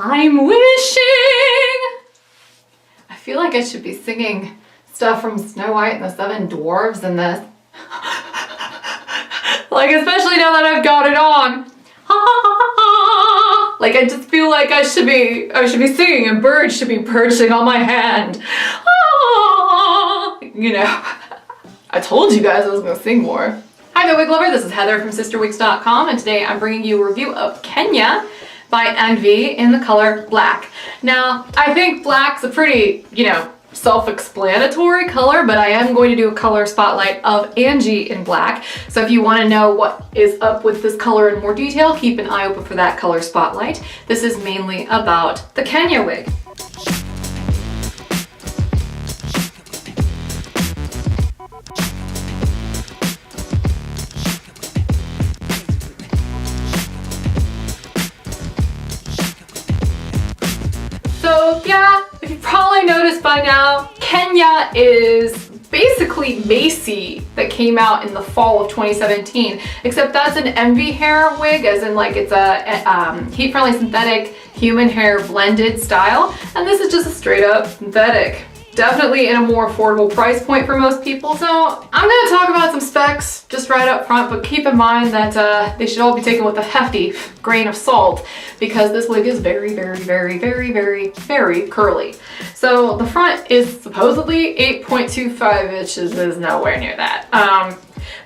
I'm wishing. I feel like I should be singing stuff from Snow White and the Seven Dwarfs in this. Like, especially now that I've got it on. Like, I just feel like I should be singing and birds should be perching on my hand. You know, I told you guys I was gonna sing more. Hi, my wig lover, this is Heather from CysterWigs.com, and today I'm bringing you a review of Kenya by Envy in the color black. Now, I think black's a pretty, self-explanatory color, but I am going to do a color spotlight of Angie in black. So if you want to know what is up with this color in more detail, keep an eye open for that color spotlight. This is mainly about the Kenya wig. So yeah, if you've probably noticed by now, Kenya is basically Macy that came out in the fall of 2017, except that's an Envy hair wig, as in like it's a heat-friendly synthetic human hair blended style, and this is just a straight up synthetic. Definitely in a more affordable price point for most people. So I'm gonna talk about some specs just right up front, but keep in mind that they should all be taken with a hefty grain of salt because this wig is very, very, very, very, very, very curly. So the front is supposedly 8.25 inches, is nowhere near that.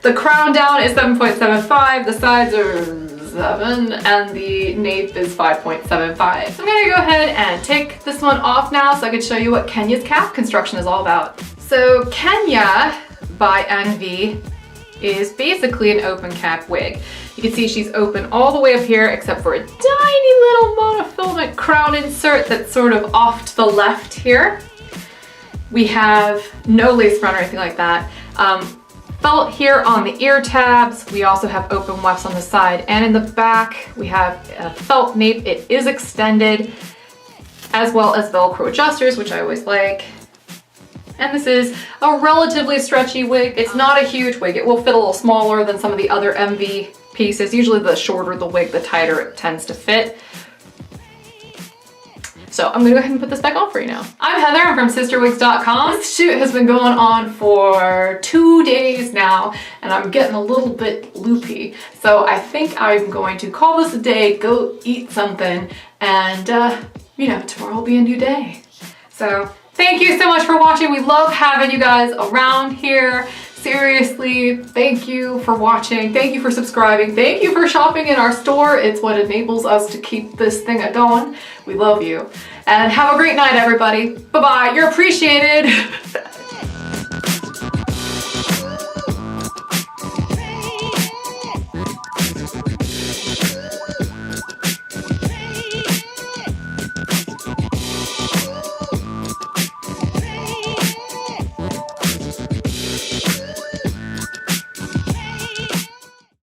The crown down is 7.75, the sides are 7, and the nape is 5.75. So I'm gonna go ahead and take this one off now so I can show you what Kenya's cap construction is all about. So Kenya by Envy is basically an open cap wig. You can see she's open all the way up here except for a tiny little monofilament crown insert that's sort of off to the left here. We have no lace front or anything like that. Felt here on the ear tabs. We also have open wefts on the side and in the back. We have a felt nape. It is extended, as well as Velcro adjusters, which I always like. And this is a relatively stretchy wig. It's not a huge wig. It will fit a little smaller than some of the other Envy pieces. Usually the shorter the wig, the tighter it tends to fit. So I'm gonna go ahead and put this back on for you now. I'm Heather, I'm from CysterWigs.com. This shoot has been going on for 2 days now, and I'm getting a little bit loopy. So I think I'm going to call this a day, go eat something, and tomorrow will be a new day. So thank you so much for watching. We love having you guys around here. Seriously, thank you for watching. Thank you for subscribing. Thank you for shopping in our store. It's what enables us to keep this thing going. We love you. And have a great night, everybody. Bye-bye. You're appreciated.